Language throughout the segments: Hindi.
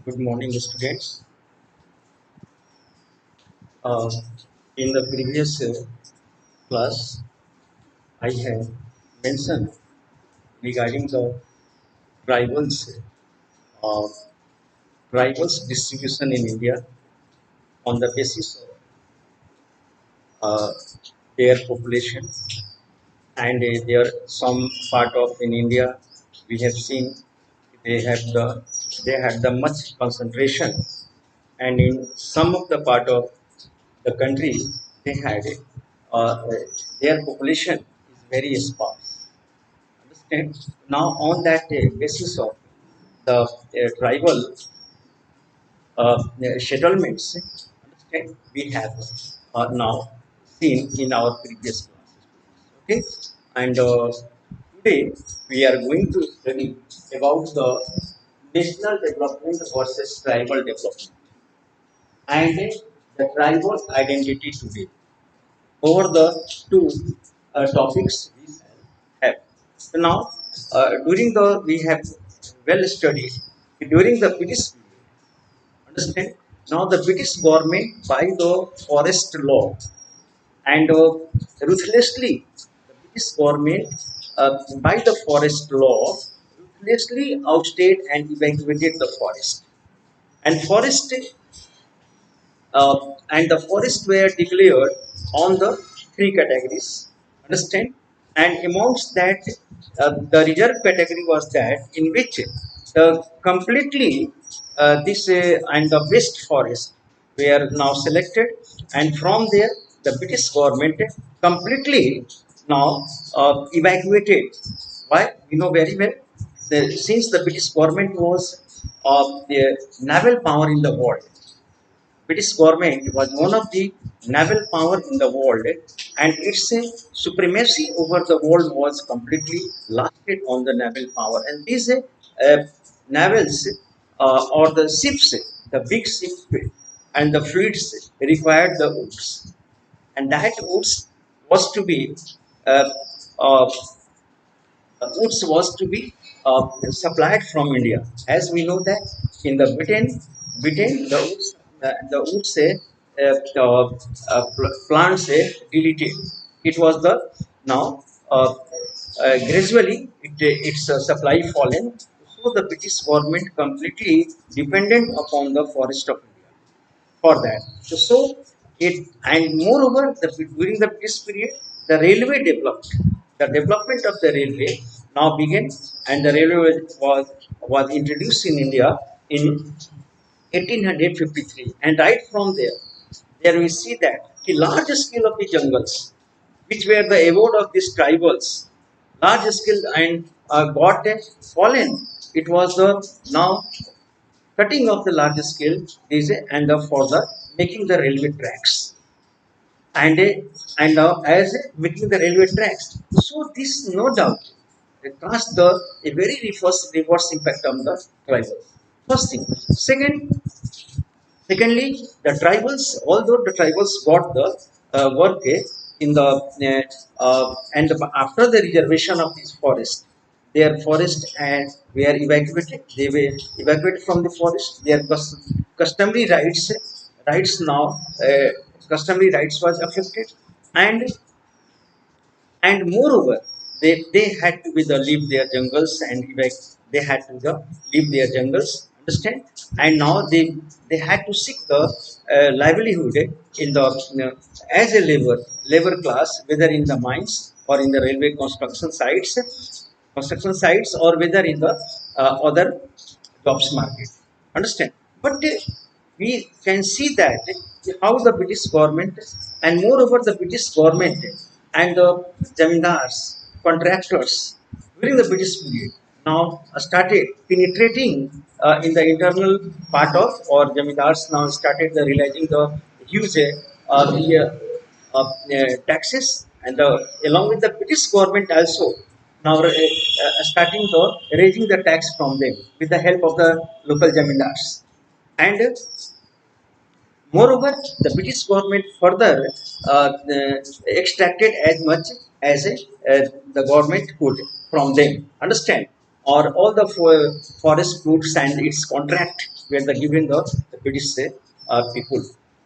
Good morning, students. Uh, in the previous class, I have mentioned regarding the tribals, uh, tribals distribution in India on the basis of their population, and there some part of in India we have seen they have the they had the much concentration, and in some of the part of the country they had uh, their population is very sparse. Understand? Now on that basis of the tribal settlements, understand, we have now seen in our previous classes. Okay, and today we are going to study about the national development versus tribal development and the tribal identity today. Over the two topics we have. So now, during the we have well studied during the British period. Understand? Now the British government by the forest law and ruthlessly, the British government by the forest law ruthlessly ousted and evacuated the forest. And and the forests were declared on the three categories. Understand? And amongst that, the reserve category was that in which completely this and the best forest were now selected, and from there the British government completely now evacuated. Why? We know very well. Since the British government was the naval power in the world, British government was one of the naval power in the world, and its supremacy over the world was completely lasted on the naval power. And these navals or the ships, the big ships and the fleets required the woods, and that woods was to be uh, uh, goods was to be supplied from India. As we know that in the Britain the woods say plants deleted. It was the now gradually its supply fallen. So the British government completely dependent upon the forest of India for that. So it, and moreover, during the British period, the railway developed. The development of the railway now began, and the railway was introduced in India in 1853. And right from there we see that the large scale of the jungles, which were the abode of these tribals, large scale and got fallen. It was the now cutting of the large scale is and for the making the railway tracks and as making the railway tracks. So this no doubt cast the a very reverse impact on the tribals. First thing. Secondly, the tribals, although the tribals got the work in the and after the reservation of this forest, their forest and were evacuated. They were evacuated from the forest. Their customary rights now customary rights was affected, and moreover they had to be the leave their jungles and they had to the leave their jungles, understand, and now they had to seek the livelihood in the as a labor class, whether in the mines or in the railway construction sites, or whether in the other jobs market, understand. But we can see that how the British government, and moreover the British government and the zamindars, contractors during the British period now started penetrating in the internal part of, or zamindars now started the realizing the huge taxes, and along with the British government also now starting the raising the tax from them with the help of the local zamindars. And moreover, the British government further extracted as much as the government could from them. Understand? Or all the forest goods and its contract. were the given the British people.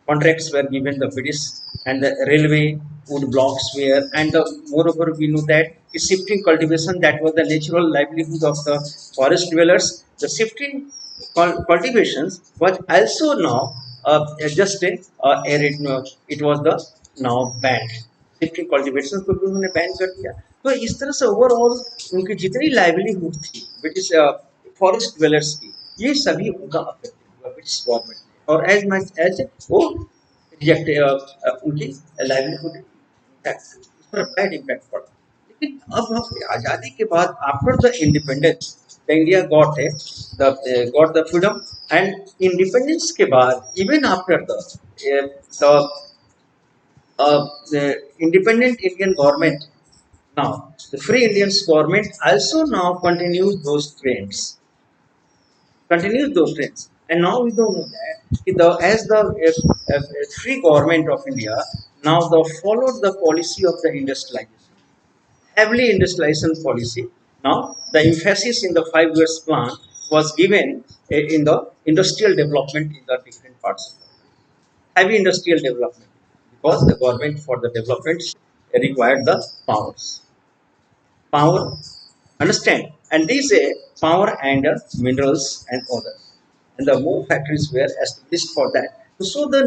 Contracts were given the British, and the railway wood blocks were, and the, moreover we know that the shifting cultivation, that was the natural livelihood of the forest dwellers. The shifting cultivations was also now just it was the now banned. Shifting cultivation को भी उन्होंने बैन कर दिया। तो इस तरह से ओवरऑल उनकी जितनी लाइवलीहुड थी ब्रिटिश फॉरेस्ट ड्वेलर्स की, ये सभी उनका अफेक्ट हुआ ब्रिटिश गवर्नमेंट ने, और एज मच एज वो रिजेक्ट उनकी लाइवलीहुड इस पर बैड इम्पैक्ट पड़ा। लेकिन अब हम आज़ादी के बाद after the independence the India got the freedom, and independence के बाद even after the the independent Indian government now, the free Indian government also now continues those trends. And now we don't know that as the free government of India now the followed the policy of the industrialization, heavily industrialization policy. Now the emphasis in the 5 years plan was given in the industrial development in the different parts of the heavy industrial development, because the government for the development required the power, understand, and these power and minerals and others, and the more factories were established for that. So the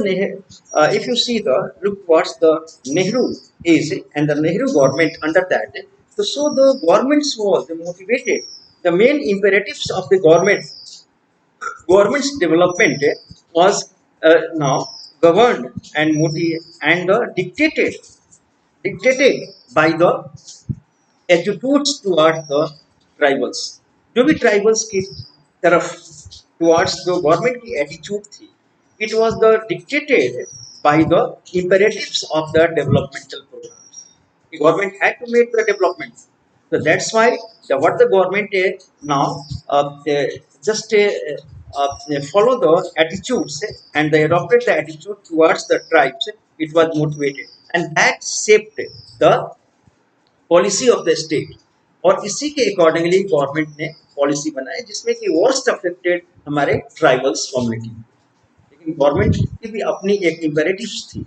if you see the look what's the Nehru is, and the Nehru government under that, so the governments was motivated, the main imperatives of the government's development was now governed and dictated by the attitudes towards the tribals, जो भी tribals की तरफ towards the government की attitude थी, it was the dictated by the imperatives of the developmental programs. The government had to make the development, so that's why what the government now just follow the attitudes, and they adopted the attitude towards the tribes. It was motivated, and that shaped the policy of the state, और इसी के अकॉर्डिंगली गवर्नमेंट ने पॉलिसी बनाई जिसमें कि वर्स्ट अफेक्टेड हमारे ट्राइबल्स कम्युनिटी। लेकिन गवर्नमेंट की भी अपनी एक इम्पेरेटिव्स थी,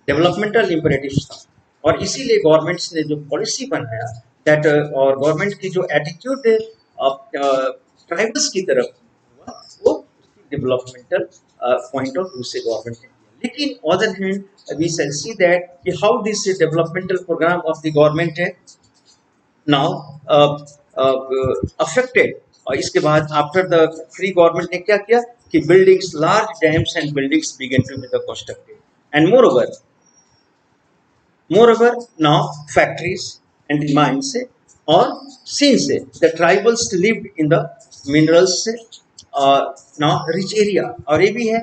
डेवलपमेंटल इम्पेरेटिव्स था, और इसीलिए गवर्नमेंट्स ने जो पॉलिसी बनाया दैट, और गवर्नमेंट की जो एटीट्यूड ट्राइबल्स की तरफ हुआ वो डेवलपमेंटल पॉइंट ऑफ व्यू से गवर्नमेंट ने। लेकिन other hand we can see that how this developmental programme of the government है नाउ अफेक्टेड। और इसके बाद आफ्टर द फ्री गवर्नमेंट ने क्या किया कि buildings, large dams and buildings began to be the constructed, and moreover now factories and the mines, or since the tribals lived in the minerals now rich area, और ये भी है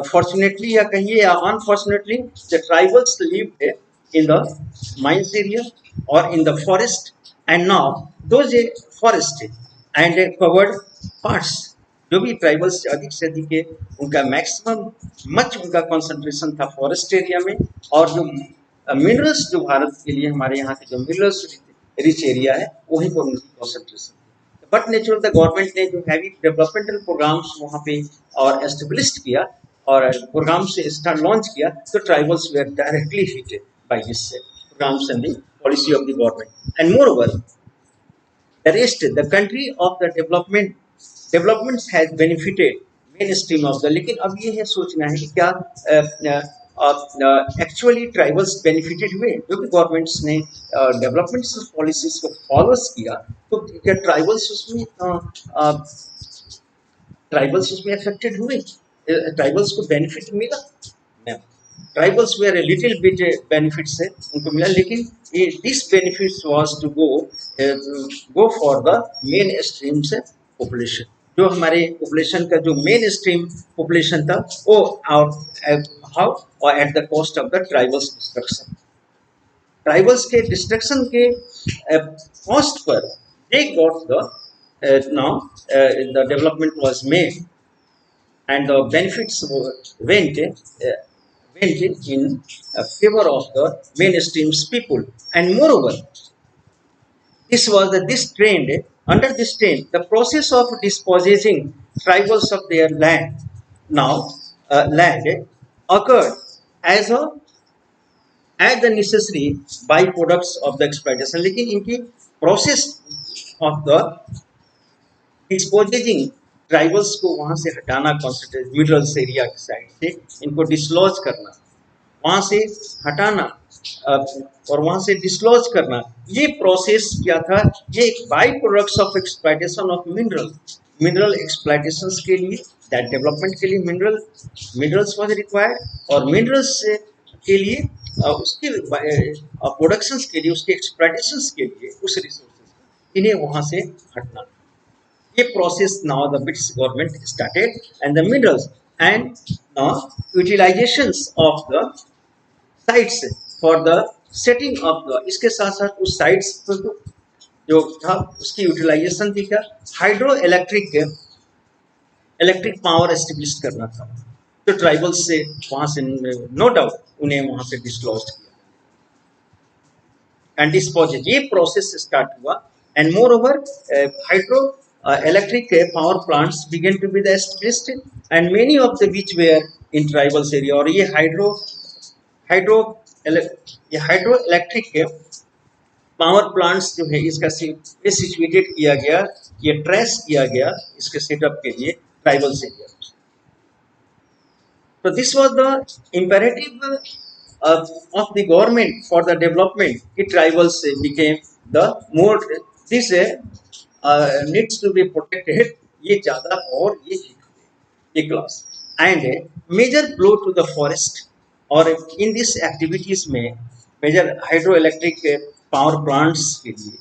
fortunately या कहिए या unfortunately the tribals lived in the mines area or in the forest, and now those forest and covered parts, जो भी ट्राइबल्स अधिक से अधिक है उनका मैक्सिमम मच उनका कंसंट्रेशन था फॉरेस्ट एरिया में, और जो मिनरल्स जो भारत के लिए हमारे यहाँ के जो मिनरल्स रिच एरिया है वहीं पर उनकी concentration. But natural the government ने जो हैवी डेवलपमेंटल प्रोग्राम्स वहाँ पे और एस्टेब्लिश किया और प्रोग्राम से स्टार्ट लॉन्च किया, तो tribals were directly hit by this programmes and the policy of the government, and moreover the rest, the country of the developments has benefited mainstream of the। लेकिन अब ये है सोचना है कि क्या एक्चुअली ट्राइबल्स बेनिफिटेड हुए, जो कि गवर्नमेंट्स ने डेवलपमेंट पॉलिसीज को फॉलोस किया, तो क्या ट्राइबल्स उसमें अफेक्टेड हुए, ट्राइबल्स को बेनिफिट मिला? Tribals were a little bit benefits है उनको मिला, लेकिन this benefits was to go for the mainstream से पॉपुलेशन, जो हमारे पॉपुलेशन का जो मेन स्ट्रीम पॉपुलेशन था वो हाउ और at the cost of the tribals destruction. Tribals के डिस्ट्रक्शन के cost per they got the now the development was made and the benefits went in favor of the mainstream people, and moreover This trend, under this trend, the process of dispossessing tribals of their now land occurred as a as the necessary byproducts of the exploitation. लेकिन इनकी process of the डिस्पोजेजिंग ट्राइबल्स को वहां से हटाना, कॉन्सेंट्रेट मिनरल्स एरिया की साइड से इनको डिसलॉज करना, वहां से हटाना, और वहां से डिसलॉज करना, ये प्रोसेस क्या था? ये एक by products of exploitation of mineral exploitation के लिए, दैट डेवलपमेंट के लिए मिनरल्स वाज रिक्वायर्ड, और मिनरल्स के लिए उसके प्रोडक्शंस के लिए, उसके एक्सप्लॉइटेशन के लिए उस रिसोर्सेज इन्हें वहां से हटना। ये process now the British government started, and the minerals and now utilizations of the sites for the setting of the, इसके साथ साथ उस sites जो था उसकी यूटिलाइजेशन थी क्या? हाइड्रो इलेक्ट्रिक पावर एस्टेब्लिश करना था, तो ट्राइबल्स से वहां से नो डाउट उन्हें वहां से डिस्लॉज किया एंड डिस्पोजेज, ये प्रोसेस स्टार्ट हुआ। And more over hydro electric power plants began to be established, and many of the which were in tribals area। और ये हाइड्रो ये हाइड्रो इलेक्ट्रिक पावर प्लांट्स जो है इसका ये सिचुएटेड किया गया, ये ट्रेस किया गया इसके सेटअप के लिए tribals area. So this was the imperative of the government for the development. It tribals became the more, this needs to be protected, ये ज़्यादा और ये class and major blow to the forest. और इन दिस एक्टिविटीज में major hydroelectric power plants के लिए,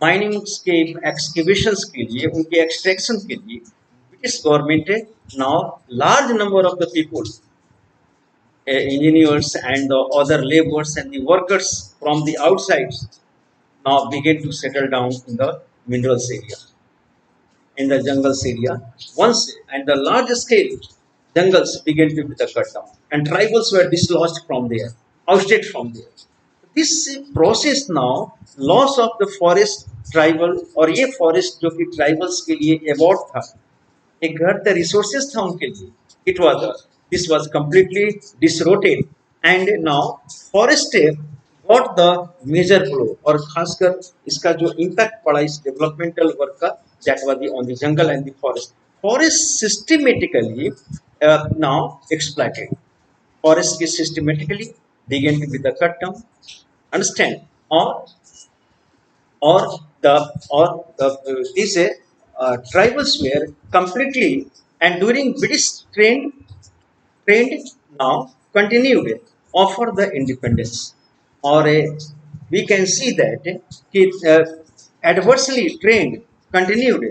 माइनिंग्स के एक्सकेवेशंस के लिए, उनके एक्सट्रैक्शन के लिए British government now large number of the people, engineers and the other laborers and the workers from the outside now begin to settle down in the minerals area, in the jungles area. Once and the large scale jungles began to be cut down, and tribals were dislodged from there, ousted from there. This process now, loss of the forest tribal, और ये forest जो कि tribals के लिए award था, एक घर का resources था उनके लिए, it was this was completely disrupted, and now forest got the major blow, और खासकर इसका जो impact पड़ा इस developmental work का, that was on the jungle and the forest systematically now exploited, forest is systematically began to be the cut down, understand, or these tribals were completely, and during British trend now continued offer the independence, or we can see that adversely trend continued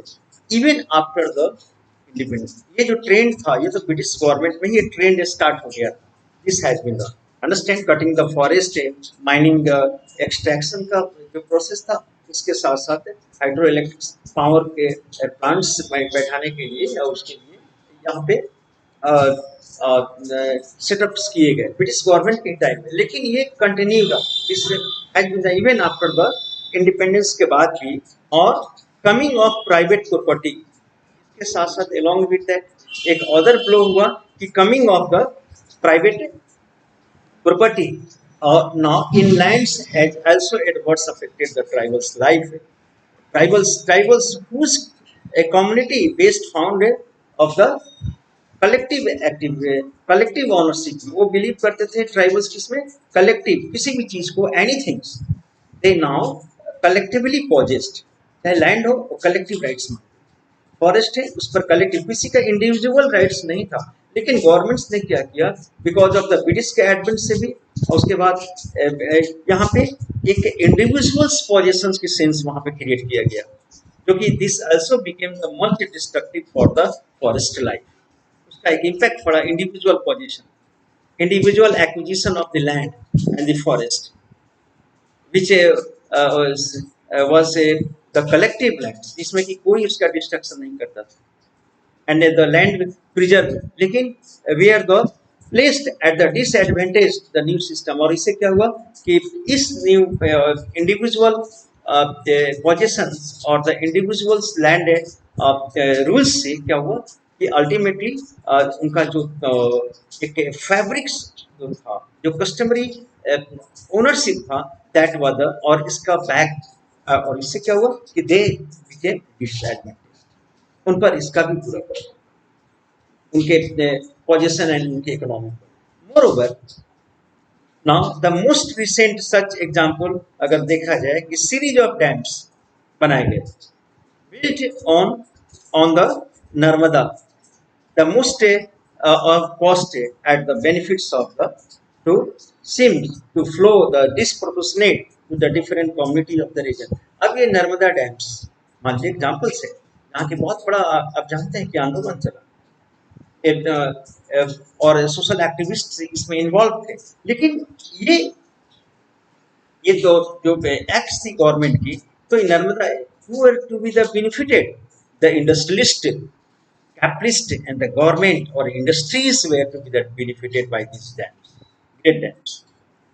even after the independence। ये जो ट्रेंड था, ये तो ब्रिटिश गवर्नमेंट में ही ट्रेंड स्टार्ट हो गया। This has been the understand, cutting the forest, mining extraction का जो प्रोसेस था, इसके साथ साथ हाइड्रो इलेक्ट्रिक पावर के प्लांट्स बैठाने के लिए या उसके लिए यहाँ पे सेटअप्स किए गए ब्रिटिश गवर्नमेंट के टाइम में। लेकिन ये कंटिन्यू रहा इवन आफ्टर द इंडिपेंडेंस के बाद भी, और कमिंग ऑफ प्राइवेट प्रॉपर्टी के साथ साथ along with that एक अदर ब्लो हुआ कि coming of the private property now in lands has also adverse affected the tribals life। tribals whose a community based found of the collective ownership, वो बिलीव करते थे ट्राइबल्स किसमें, कलेक्टिव, किसी भी चीज को, एनीथिंग्स दे नाउ कलेक्टिवली पॉजेस्ट, चाहे लैंड हो वो कलेक्टिव राइट्स में, फॉरेस्ट है उस पर कलेक्टिव, किसी का इंडिविजुअल राइट्स नहीं था। लेकिन गवर्नमेंट्स ने क्या किया, बिकॉज ऑफ द ब्रिटिश के एडवेंट से भी, और उसके बाद यहाँ पे एक इंडिविजुअल्स पॉजेशंस की सेंस वहां पे क्रिएट किया गया, जो कि this also became the multi destructive for the forest life. उसका एक इम्पैक्ट पड़ा individual position, individual acquisition of the land and the forest which was the collective land, जिसमें कि कोई उसका डिस्ट्रक्शन नहीं करता था, एंड द लैंड प्रिजर्व। लेकिन we are the placed at the disadvantage the new system, और इससे क्या हुआ कि इस new individual possessions or the individuals land rules से क्या हुआ कि अल्टीमेटली उनका जो एक फैब्रिक्स जो था, जो कस्टमरी ओनरशिप था, दैट वाज द, और इसका बैक, और इससे क्या हुआ कि दे बिकेम डिसएडवांटेज, उन पर इसका भी बुरा पड़ा, उनके पोजीशन एंड उनके इकोनॉमी पर। More now the most recent such example अगर देखा जाए कि सीरीज ऑफ डैम्स बनाए गए built on the Narmada, the most of cost at the benefits of the to seem to flow the disproportionate to the different community of the region. अब ये नर्मदा डैम्स मान लीजिए एग्जाम्पल से, यहाँ के बहुत बड़ा आप जानते हैं कि आंदोलन चला, और सोशल एक्टिविस्ट इसमें इन्वॉल्व थे, लेकिन ये ये जो एक्ट्स थी गवर्नमेंट की, तो Narmada who were to be the benefited, the industrialist, capitalist, and the government or industries were to be the benefited by these dams, great dams.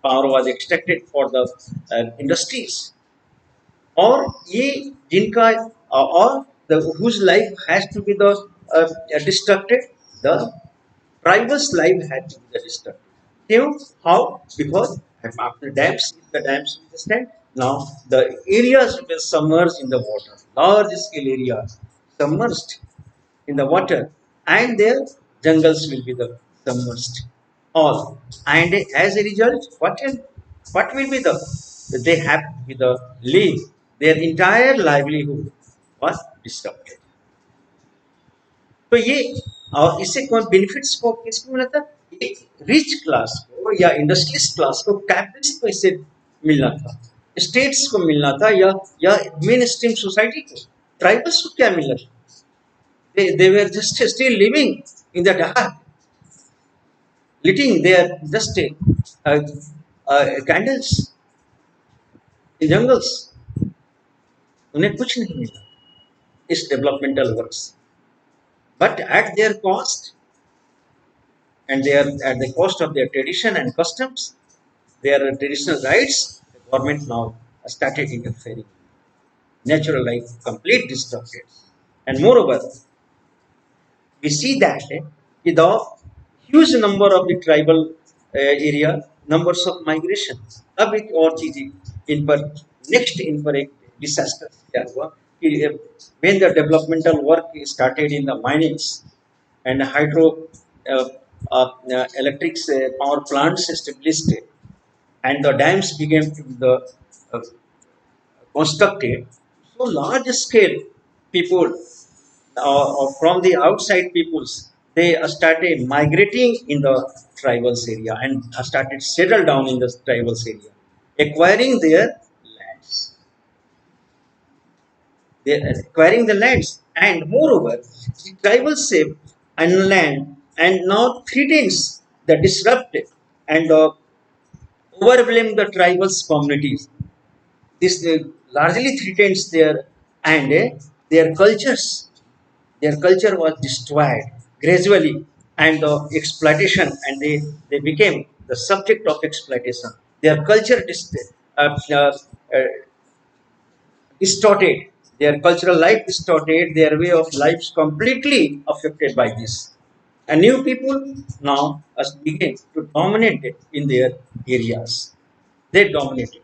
Power was extracted for the industries, और ये जिनका और the whose life has to be the destructed, the tribal's life had to be the destructed. You know how? Because after dams, the dams will stand. Now the areas will submerged in the water, large scale areas submerged in the water, and their jungles will be the submerged all. And as a result, what will be the, they have to be the live, their entire livelihood was disrupted. तो ये, और इससे कौन बेनिफिट्स को किसको मिला था? एक रिच क्लास को या इंडस्ट्रियलिस्ट क्लास को, कैपिटलिस्ट को इससे मिलना था, स्टेट्स को मिलना था, या मेन स्ट्रीम सोसाइटी को। ट्राइबल्स को क्या मिला था? they were just still living in the dark, lighting their just candles in jungles, उन्हें कुछ नहीं मिला इस developmental works, but at their cost, and they are at the cost of their tradition and customs, their traditional rights, the government now started interfering. Natural life complete disrupted, and moreover, we see that the huge number of the tribal area, numbers of migration. अब एक और चीज इन पर नेक्स्ट इन पर एक डिसास्टर क्या हुआ कि when the developmental work started in the minings and hydro electric power plants established and the dams began to be the uh, constructed, so large scale people from the outside peoples, they started migrating in the tribals area and started settle down in the tribals area, acquiring their lands. They are acquiring the lands, and moreover, the tribals save and land and now threatens the disrupted and overwhelm the tribals communities. This largely threatens their and their cultures. Their culture was destroyed gradually, and the exploitation, and they became the subject of exploitation. Their culture uh, uh, uh, distorted, their cultural life distorted, their way of life completely affected by this. And new people now begin to dominate in their areas. They dominated,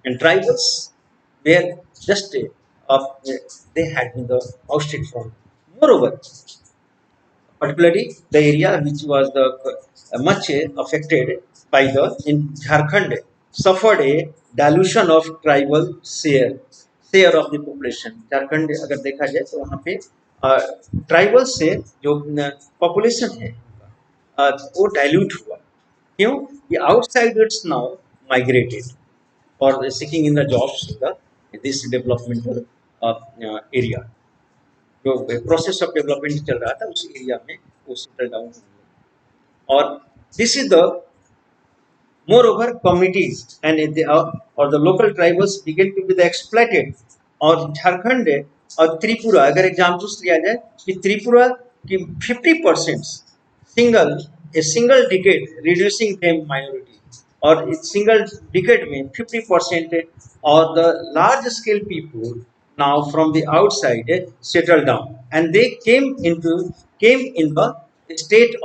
and tribals were just they had been the ousted from. Moreover, particularly the area which was the much affected by the in Jharkhand suffered a dilution of tribal share of the population. Jharkhand अगर देखा जाए तो वहाँ पे ट्राइबल से जो पॉपुलेशन है वो डाइल्यूट हुआ। क्यों? ये outsiders now migrated or seeking in the jobs in the this developmental area. जो प्रोसेस ऑफ डेवलपमेंट चल रहा था उस एरिया में वो सेटल डाउन, और this is the moreover communities and और the local tribals begin to be the exploited. और झारखंड और त्रिपुरा अगर एग्जाम्पल्स लिया जाए कि त्रिपुरा की 50% single a single decade reducing them minority, और इस सिंगल डिकेड में 50% और the large scale people now from the outside settled down and they came in the state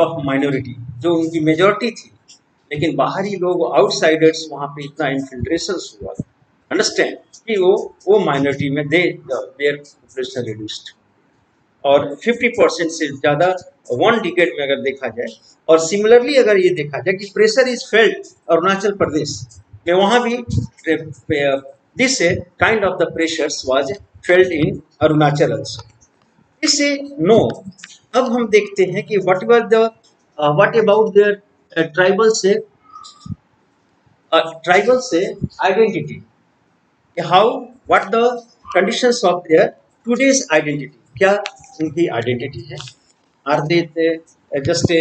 of minority जो उनकी मेजोरिटी थी लेकिन बाहरी लोग आउटसाइडर्स वहां पे इतना इन्फिल्ट्रेशन हुआ अंडरस्टैंड कि वो माइनॉरिटी में दे देयर पॉपुलेशन रिड्यूस्ड और 50% से ज़्यादा वन डिकेड में अगर देखा जाए और सिमिलरली अगर ये देखा जाए कि pressure is felt Arunachal Pradesh में वहाँ भी this kind of the pressures was felt in Arunachal also इससे नो अब हम देखते हैं कि व्हाट अबाउट देयर ट्राइबल से identity how what the conditions of their today's identity क्या उनकी आइडेंटिटी है are they just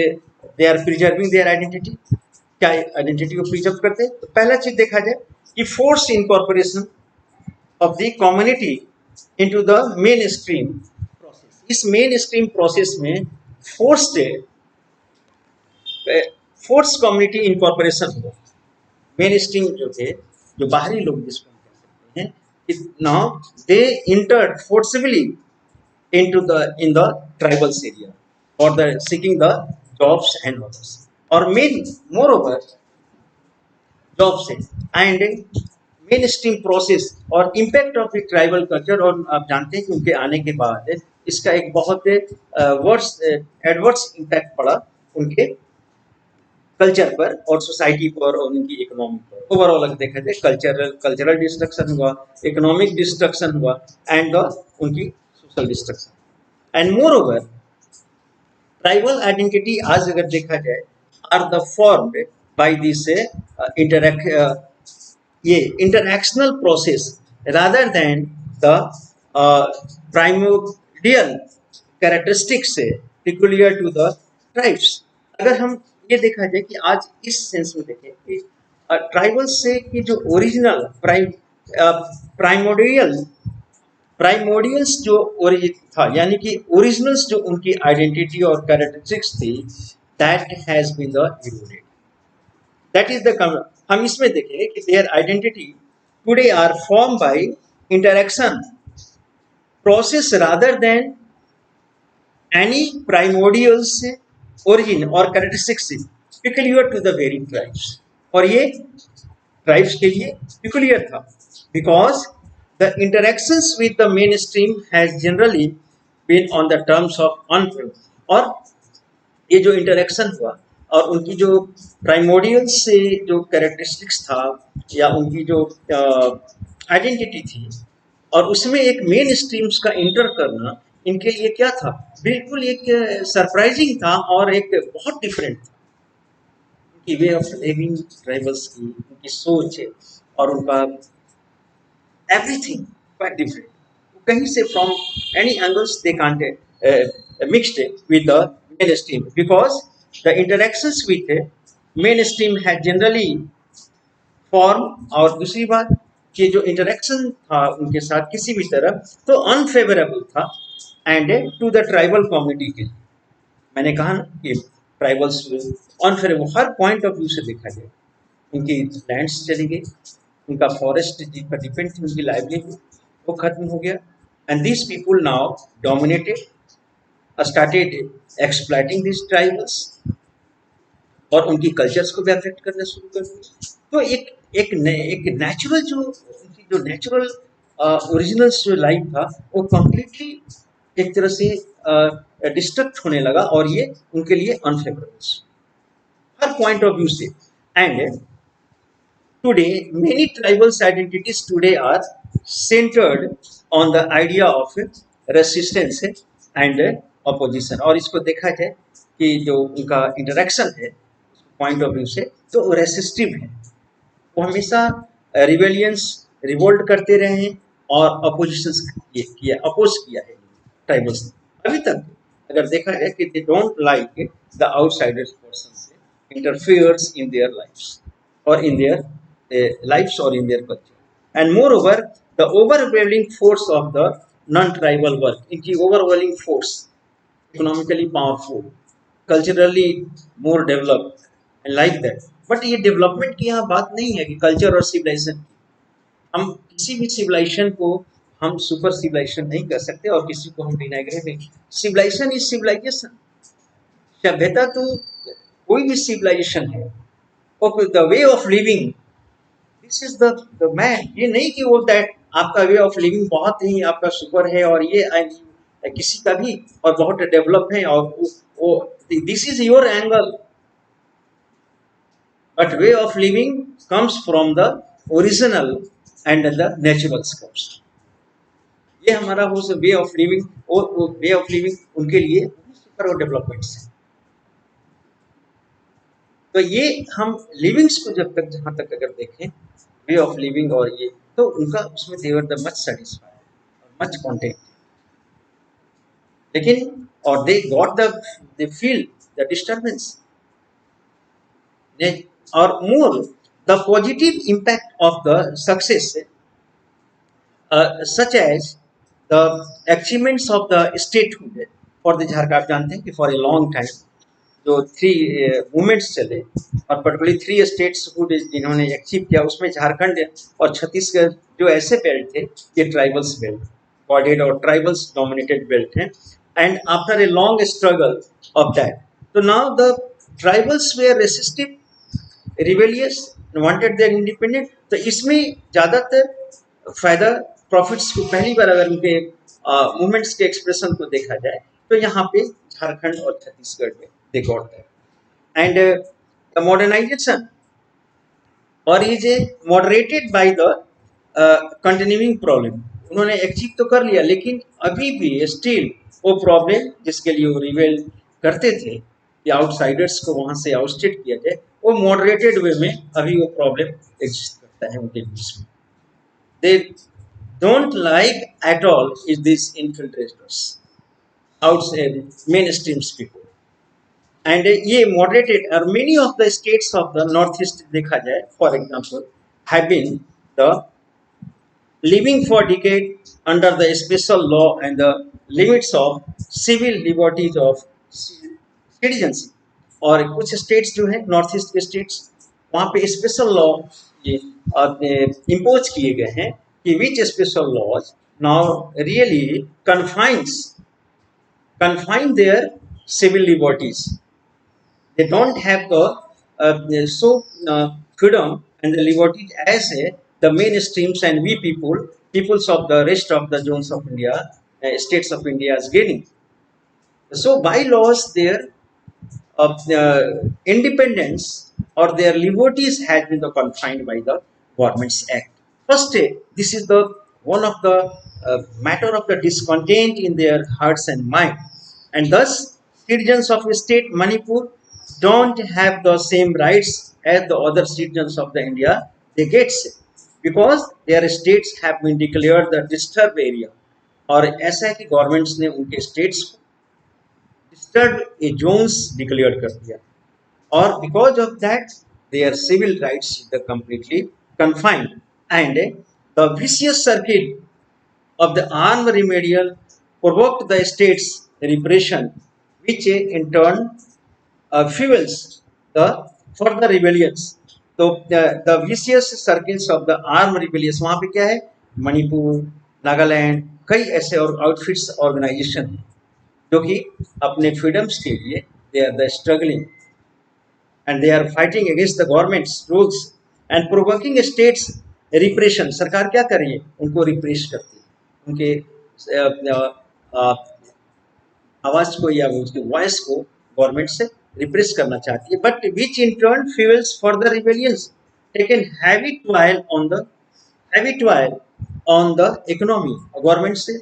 they are preserving their identity क्या आइडेंटिटी को प्रिजर्व करते हैं तो पहला चीज देखा जाए कि force incorporation of the community into the mainstream process इस मेन स्ट्रीम प्रोसेस में फोर्स फोर्स कम्युनिटी इनकॉर्पोरेशन हुआ मेन स्ट्रीम जो थे जो बाहरी लोग जिसको now they entered forcibly into the in the tribal area for the seeking the jobs and others or moreover jobs and mainstream process और impact of the tribal culture और आप जानते हैं कि उनके आने के बाद इसका एक बहुत एडवर्स इम्पैक्ट पड़ा उनके कल्चर पर और सोसाइटी पर और उनकी इकोनॉमी पर ओवरऑल अगर देखा जाए कल्चरल डिस्ट्रक्शन हुआ इकोनॉमिक डिस्ट्रक्शन हुआ एंड उनकी social destruction and moreover tribal identity आज अगर देखा जाए are the formed by this ये interactional process rather than the primordial characteristics peculiar to the tribes अगर हम ये देखा जाए कि आज इस सेंस में देखें कि ट्राइबल से की जो ओरिजिनल प्राइमोडियल्स जो ओरिजिन था यानी कि ओरिजिनल्स जो उनकी आइडेंटिटी और कैरेक्टरिस्टिक्स थी that has been the eroded that is the हम इसमें देखेंगे कि their identity today are form by interaction process rather than any primordials origin or characteristics peculiar to the very tribes और ये tribes के लिए peculiar था because the interactions with the mainstream has generally been on the terms of unfavorable और ये जो interaction हुआ और उनकी जो primordial से जो characteristics था या उनकी जो identity थी और उसमें एक मेन स्ट्रीम्स का इंटर करना इनके लिए क्या था बिल्कुल एक सरप्राइजिंग था और एक बहुत डिफरेंट था उनकी वे ऑफ लिविंग ट्राइबल्स की उनकी सोच और उनका एवरीथिंग क्वाइट डिफरेंट कहीं से from any angles they can't mixed with the main stream because the interactions with main stream has generally form और दूसरी बात कि जो इंटरेक्शन था उनके साथ किसी भी तरह तो अनफेवरेबल था and to the tribal community के लिए मैंने कहा ना कि ट्राइबल्स अनफेवरेबल हर पॉइंट ऑफ व्यू से देखा जाए उनकी लैंड्स चली गई उनका फॉरेस्ट पर डिपेंड थी उनकी लाइवलीहुड वो खत्म हो गया and this people now dominated started exploiting this tribals और उनकी कल्चर्स को भी अफेक्ट करना शुरू कर दिया तो एक नेचुरल जो नेचुरल ओरिजिनल्स जो लाइफ था वो कम्प्लीटली एक तरह से डिस्ट्रक्ट होने लगा और ये उनके लिए अनफेवरेबल हर पॉइंट ऑफ व्यू से and today many tribals identities today are centred on the idea of resistance and opposition और इसको देखा जाए कि जो उनका इंटरेक्शन है पॉइंट ऑफ व्यू से तो वो रेसिस्टिव है वो हमेशा रिवेलियंस रिवोल्ट करते रहे हैं और अपोजिशन किया अपोज किया है ट्राइबल्स ने अभी तक अगर देखा जाए कि they don't like the outsiders person interferes in their lives और इन देयर लाइव्स और in their culture and moreover the overwhelming force of the non tribal work इनकी overwhelming force economically powerful culturally more developed like that. But ये डेवलपमेंट की यहाँ बात नहीं है कि कल्चर और सिविलाइजेशन, हम किसी भी सिविलाइजेशन को हम सुपर सिविलाइजेशन नहीं कर सकते और किसी को हम डिनाइग्रेट नहीं। Civilisation is civilisation. सभ्यता तो कोई भी सिविलाइजेशन है, और the way of living, this is the man. ये नहीं कि वो दैट आपका वे ऑफ लिविंग बहुत ही आपका सुपर है और ये किसी का भी और बहुत डेवलप है और वो this is your angle, but way of living comes from the original and the natural comes। ये हमारा वो वे ऑफ लिविंग, और वे ऑफ लिविंग उनके लिए सुपर और डेवलपमेंट्स है। तो ये हम लिविंग्स को जब तक जहां तक अगर देखें वे ऑफ लिविंग और ये, तो उनका उसमें they were the much satisfied, much content, लेकिन और they got they feel the disturbance or more the positive impact of the success, such as the achievements of the statehood for the Jharkhand। आप जानते हैं कि for a long time जो थ्री मूवमेंट्स चले और पर्टिकुलरली थ्री स्टेट्स जिन्होंने अचीव किया, उसमें झारखंड और छत्तीसगढ़ जो ऐसे बेल्ट थे, ये ट्राइबल्स बेल्ट, बॉर्डेड और ट्राइबल्स डोमिनेटेड बेल्ट हैं। And after a long struggle of that, तो now the tribals were resistive, rebellious, wanted their independent. तो इसमें ज़्यादातर फायदा प्रॉफिट्स को पहली बार अगर उनके मूवमेंट्स के एक्सप्रेशन को देखा जाए तो यहाँ पे झारखंड और छत्तीसगढ़ में they got that. And the modernization और is a moderated by the continuing problem. उन्होंने अचीव तो कर लिया, लेकिन अभी भी स्टिल वो प्रॉब्लम जिसके लिए वो रिवेल करते थे कि आउटसाइडर्स को वहां से आउटस्टेट किया जाए, वो मॉडरेटेड वे में अभी वो प्रॉब्लम एग्जिस्ट करता है उनके बीच में। They don't like at all is this infiltrators outside mainstreams people. And ये मॉडरेटेड और many of the states of the north east देखा जाए for example have been the living for decades under the special law and the limits of civil liberties of citizenship। और कुछ स्टेट्स जो है नॉर्थ ईस्ट के स्टेट्स, वहाँ पे स्पेशल लॉ ये इम्पोज किए गए हैं कि which special laws now really confine their civil liberties। They don't have the freedom and the liberties as the mainstreams and we peoples of the rest of the zones of India, states of India is gaining। So by laws their independence or their liberties has been confined by the government's act। First, this is the one of the matter of the discontent in their hearts and mind, and thus citizens of state Manipur don't have the same rights as the other citizens of the India they get, because their states have been declared the disturbed area। और ऐसा है कि गवर्नमेंट्स ने उनके स्टेट्स को डिस्टर्ब ए जोन्स डिक्लेयर कर दिया, और because of that their civil rights the completely confined, and the vicious circle of the armed remedial provoked the state's repression, which in turn fuels the further rebellions। तो the vicious circles of the armed rebellions, वहाँ पे क्या है, मणिपुर, नागालैंड, कई ऐसे और आउटफिट्स ऑर्गेनाइजेशन जो कि अपने फ्रीडम्स के लिए they are the struggling and they are fighting against the governments rules and provoking states repression. सरकार क्या कर रही है, उनको रिप्रेस करती है, उनके आवाज को या उसकी वॉइस को गवर्नमेंट से रिप्रेस करना चाहती है। But which in turn fuels further rebellions, taken heavy toil on the economy. Government से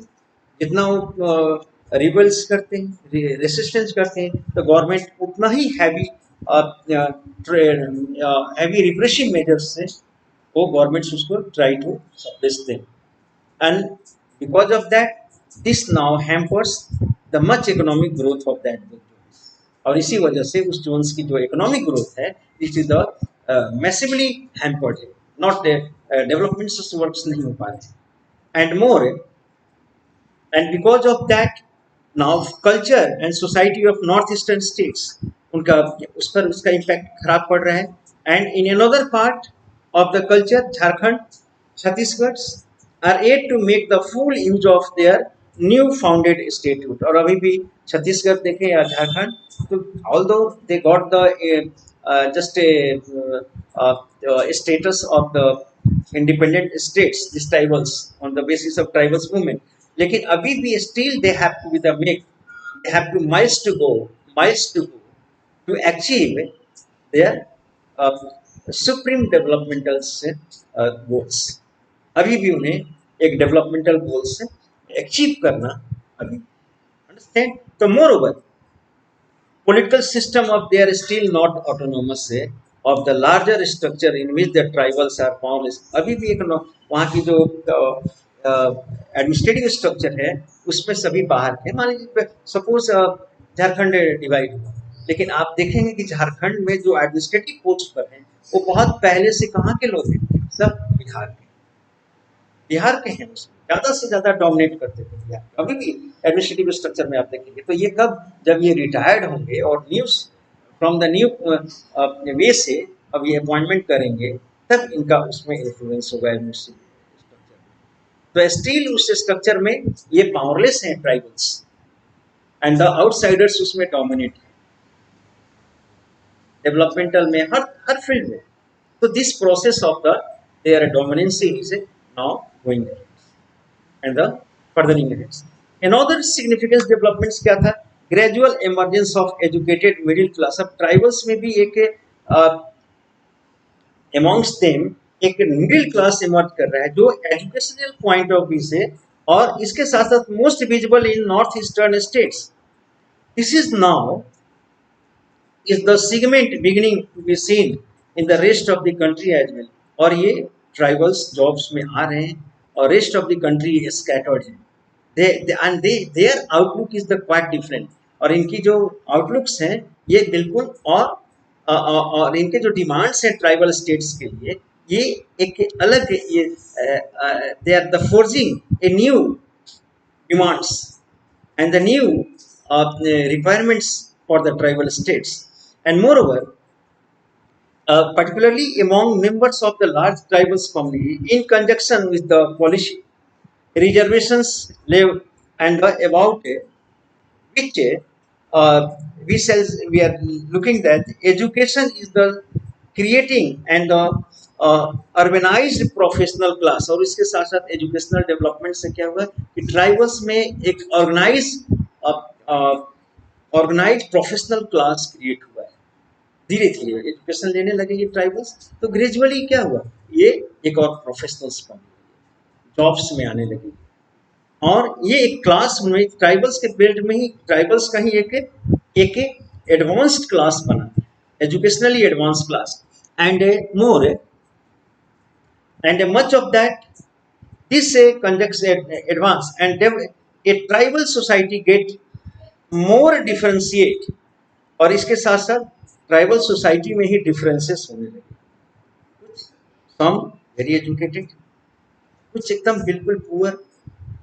जितना वो रिबल्स करते हैं, रेसिस्टेंस करते हैं, तो गवर्नमेंट उतना ही हैवी रिप्रेसिव मेजर्स से वो गवर्नमेंट्स उसको try to suppress them. And because of that this now hampers the much economic growth of that. और इसी वजह से उस जोन्स की जो इकोनॉमिक ग्रोथ है this is the massively hampered है, नॉट डेवलपमेंट्स वर्क्स नहीं हो पा रहे। And more and because of that now culture and society of northeastern states उनका उस पर उसका इम्पैक्ट खराब पड़ रहा है। And in another part of the culture Jharkhand Chhattisgarh are add to make the full use of their new founded statute. और अभी भी छत्तीसगढ़ देखें या झारखंड, तो although they got the just a status of the independent states, these tribals on the basis of tribals movement, लेकिन अभी भी still they have to be the make, they have to miles to go to achieve their uh, supreme developmental goals। अभी भी उन्हें एक डेवलपमेंटल गोल्स अचीव करना अभी, अंडरस्टैंड। तो more over political system of they are still not autonomous of the larger structure in which the tribals are formed is अभी भी एक वहाँ की जो एडमिनिस्ट्रेटिव स्ट्रक्चर है उसमें सभी बाहर के, मान लीजिए सपोज झारखंड डिवाइड हुआ, लेकिन आप देखेंगे कि झारखंड में जो एडमिनिस्ट्रेटिव पोस्ट पर हैं वो बहुत पहले से कहाँ के लोग हैं, सब बिहार के हैं, उसमें ज़्यादा से ज़्यादा डोमिनेट करते थे बिहार, अभी भी एडमिनिस्ट्रेटिव स्ट्रक्चर में आप देखेंगे। तो ये कब, जब ये रिटायर्ड होंगे और news from the new way से अब ये अपॉइंटमेंट करेंगे, तब इनका उसमें इन्फ्लुएंस होगा एडमिनिस्ट्रेटिव स्ट्रक्चर। तो स्टिल उस स्ट्रक्चर में ये पावरलेस हैं ट्राइबल्स, एंड द आउटसाइडर्स उसमें डोमिनेट है डेवलपमेंटल में, हर फील्ड में। तो this process of the their dominancy is now going ahead and the furthering ahead। Another significant developments क्या था, gradual emergence of educated middle class। अब ट्राइबल्स में भी एक amongst them एक मिडिल क्लास इमर्ज कर रहा है जो एजुकेशनल पॉइंट ऑफ व्यू से, और इसके साथ साथ most visible in north eastern states. This is now is the segment beginning to be seen in the rest of the country as well। और ये ट्राइबल्स जॉब्स में आ रहे हैं और rest of the country scattered है, their outlook is the quite different. और इनकी जो आउटलुक्स हैं ये बिल्कुल और इनके जो डिमांड्स हैं ट्राइबल स्टेट्स के लिए, ये एक अलग, ये they are the forging a new demands and the new requirements for the tribal states। And moreover, particularly among members of the large tribal community, in conjunction with the policy reservations and about which we are looking that education is the creating and the urbanized professional class. और इसके साथ साथ एजुकेशनल डेवलपमेंट से क्या हुआ कि ट्राइबल्स में एक ऑर्गेनाइज प्रोफेशनल क्लास क्रिएट हुआ है, धीरे धीरे एजुकेशन लेने लगे ये ट्राइबल्स, तो ग्रेजुअली क्या हुआ, ये एक और प्रोफेशनल्स बन जॉब्स में आने लगे, और ये एक क्लास में ट्राइबल्स के बेल्ट में ही ट्राइबल्स का ही एक एडवांस्ड क्लास बना, educationally advance class. And more and much of that this conducts advance and a tribal society get more differentiate। और इसके साथ साथ ट्राइबल सोसाइटी में ही डिफरेंसेस होने लगे, कुछ सम वेरी एजुकेटेड, कुछ एकदम बिल्कुल पुअर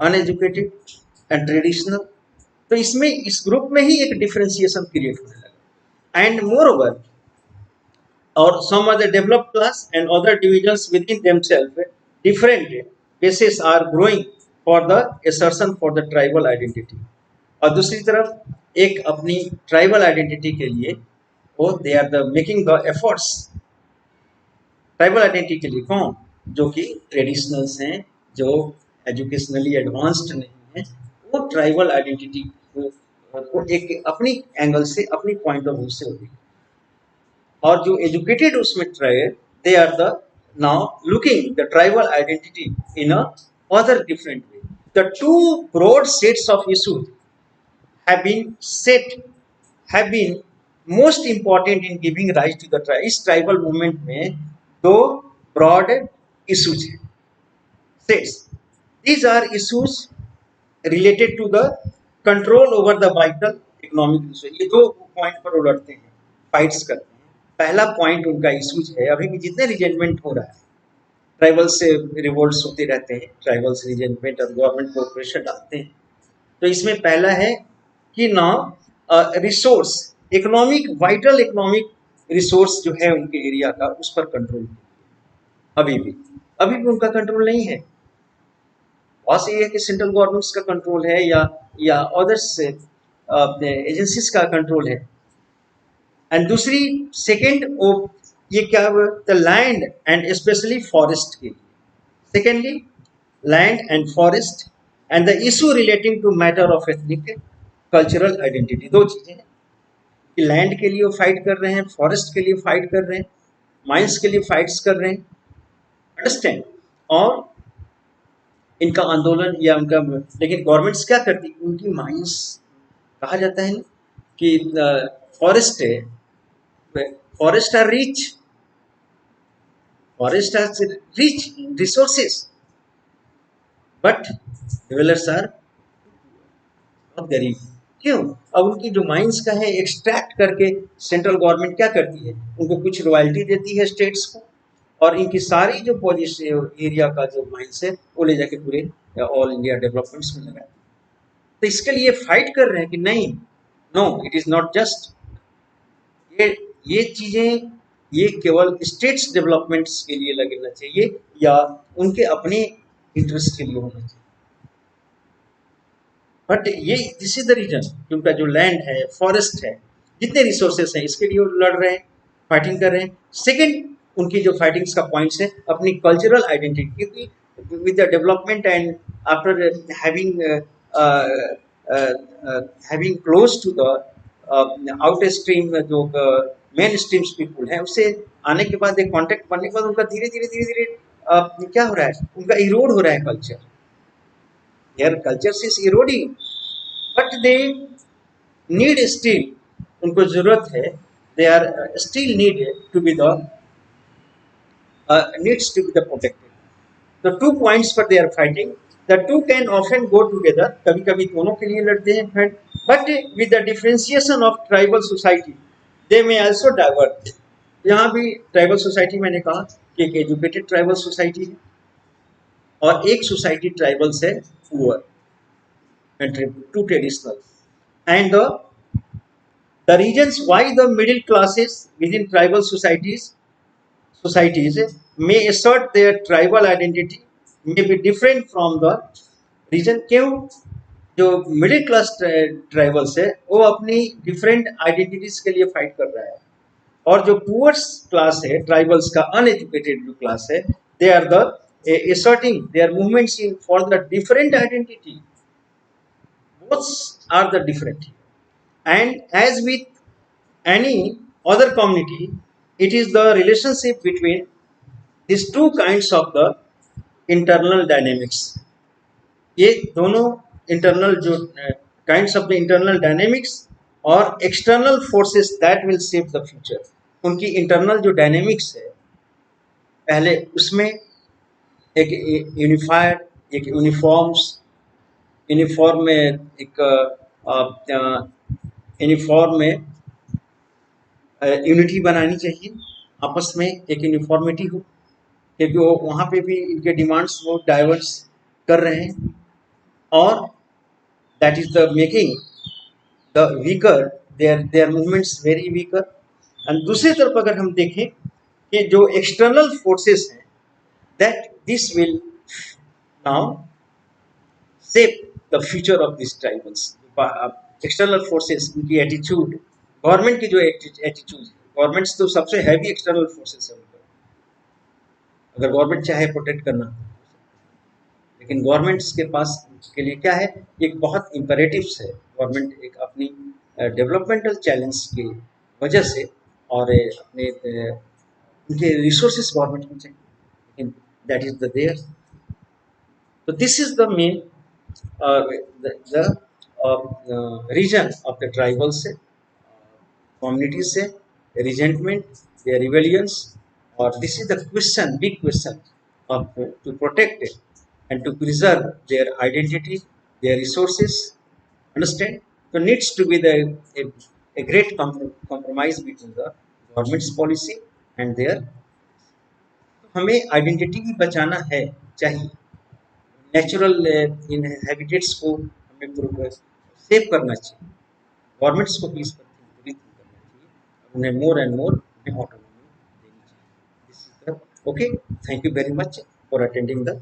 अनएजुकेटेड एंड ट्रेडिशनल। तो इसमें इस ग्रुप में ही एक डिफरेंशिएशन क्रिएट होने लगा। And more over or some other developed class and other divisions within themselves, different bases are growing for the assertion for the tribal identity। और दूसरी तरफ एक अपनी ट्राइबल आइडेंटिटी के लिए वो they are the making the efforts, tribal identity के लिए कौन, जो कि ट्रेडिशनल्स हैं, जो एजुकेशनली एडवांस्ड नहीं है, वो ट्राइबल आइडेंटिटी को एक अपनी एंगल से, अपनी पॉइंट ऑफ व्यू से होती है। और जो एजुकेटेड उसमें tribe, they are the now looking the tribal identity in a other different way. The two broad sets of issues have been most important in giving rise to the tribe। इस ट्राइबल मूवमेंट में दो ब्रॉड इशूज हैं, sets. These are issues related to the control over the vital economic issue. ये दो पॉइंट पर उलटते हैं, फाइट्स करते हैं। पहला पॉइंट उनका इशूज है, अभी भी जितने रिजेंटमेंट हो रहा है, ट्राइबल से रिवोल्ट्स होते रहते हैं, ट्राइबल्स रिजेंटमेंट और गवर्नमेंट को प्रेशर डालते हैं। तो इसमें पहला है कि ना resource economic vital economic resource जो है उनके एरिया का उस पर कंट्रोल अभी भी उनका कंट्रोल नहीं है। बस ये है कि सेंट्रल गवर्नमेंट्स का कंट्रोल है या अदर्स एजेंसीज का कंट्रोल है। एंड दूसरी सेकेंड वो ये क्या the land and specially forest के लिए। Secondly land and forest and the issue relating to matter of ethnic cultural identity. दो चीजें हैं कि लैंड के लिए वो फाइट कर रहे हैं, फॉरेस्ट के लिए फाइट कर रहे हैं, माइंस के लिए फाइट्स कर रहे हैं, अंडरस्टैंड। और इनका आंदोलन या उनका, लेकिन गवर्नमेंट्स क्या करती है, उनकी माइंस कहा जाता है ना कि फॉरेस्ट है, forest are rich, forest are rich resources, but developers are बहुत गरीब। क्यों? अब उनकी जो माइंस का है एक्सट्रैक्ट करके सेंट्रल गवर्नमेंट क्या करती है, उनको कुछ रॉयल्टी देती है स्टेट्स को, और इनकी सारी जो पोजिशन एरिया का जो माइंस है वो ले जाके पूरे ऑल इंडिया डेवलपमेंट्स में लगाए। तो इसके लिए फाइट कर रहे हैं कि नहीं, no it is not just, ये ये चीजें ये केवल स्टेट्स डेवलपमेंट्स के लिए लगना चाहिए या उनके अपने इंटरेस्ट के लिए होना चाहिए। बट ये दिस इज द रीजन कि उनका जो लैंड है, फॉरेस्ट है, जितने रिसोर्सेस हैं इसके लिए वो लड़ रहे हैं, फाइटिंग कर रहे हैं। सेकंड उनकी जो फाइटिंग्स का पॉइंट्स है अपनी कल्चरल आइडेंटिटी, क्योंकि with the development and after having having close to the out stream जो मेन स्ट्रीम्स पीपुल है, उससे आने के बाद एक कॉन्टेक्ट बनने के बाद उनका धीरे धीरे धीरे धीरे क्या हो रहा है, उनका इरोड हो रहा है culture, their culture is eroding, but they need still, उनको जरूरत है, they are still needed to be the needs to be the protected. The 2 points पर they are fighting, the two can often go together, कभी कभी दोनों के लिए लड़ते हैं, but with the differentiation of tribal society they may also divert। यहाँ भी ट्राइबल सोसाइटी मैंने कहा कि एक एजुकेटेड ट्राइबल सोसाइटी है और एक सोसाइटी ट्राइबल से poor contribute to traditional, and the reasons why the middle classes within tribal societies may assert their tribal identity may be different from the region। क्यों? जो मिडिल क्लास ट्राइबल्स है वो अपनी डिफरेंट आइडेंटिटीज के लिए फाइट कर रहा है, और जो पुअर्स क्लास है ट्राइबल्स का, अनएजुकेटेड जो क्लास है, they are the asserting their movements in for the different identity, both are the different, and as with any other community it is the relationship between these two kinds of the internal dynamics। ये दोनों इंटरनल जो kinds of the internal dynamics और external forces that will shape the future. उनकी इंटरनल जो डायनेमिक्स है पहले उसमें एक यूनिफाइड, एक यूनिफॉर्म में एक यूनिफॉर्म में यूनिटी बनानी चाहिए, आपस में एक यूनिफॉर्मिटी हो, क्योंकि वो वहाँ पे भी इनके डिमांड्स वो डाइवर्स कर रहे हैं, और that is the making the weaker their movements very weaker. And दूसरी तरफ अगर हम देखें कि जो एक्सटर्नल फोर्सेस हैं that this will now shape the future of these tribals। External forces उनकी एटीट्यूड, गवर्नमेंट की जो एटीट्यूड है, गवर्नमेंट्स तो सबसे हैवी एक्सटर्नल फोर्सेस है उनका, अगर गवर्नमेंट चाहे प्रोटेक्ट करना, लेकिन गवर्नमेंट्स के पास के लिए क्या है, एक बहुत इम्परेटिव्स है। गवर्नमेंट एक अपनी डेवलपमेंटल चैलेंज की वजह से और अपने उनके रिसोर्सेस गवर्नमेंट को चाहिए, लेकिन दैट इज द देयर। तो this is the main reason of the tribal से communities से resentment, their rebellions, or this is the question, big question of to protect it and to preserve their identity, their resources. Understand? So needs to be a great compromise between the government's policy and their। हमें आइडेंटिटी भी बचाना है, चाहिए, नेचुरल इन हैबिटेट्स को हमें सेव करना चाहिए, गवर्नमेंट्स को भी इस पर उन्हें मोर एंड मोर उन्हें ऑटोनॉमी देनी चाहिए। This is the okay. Thank you very much for attending the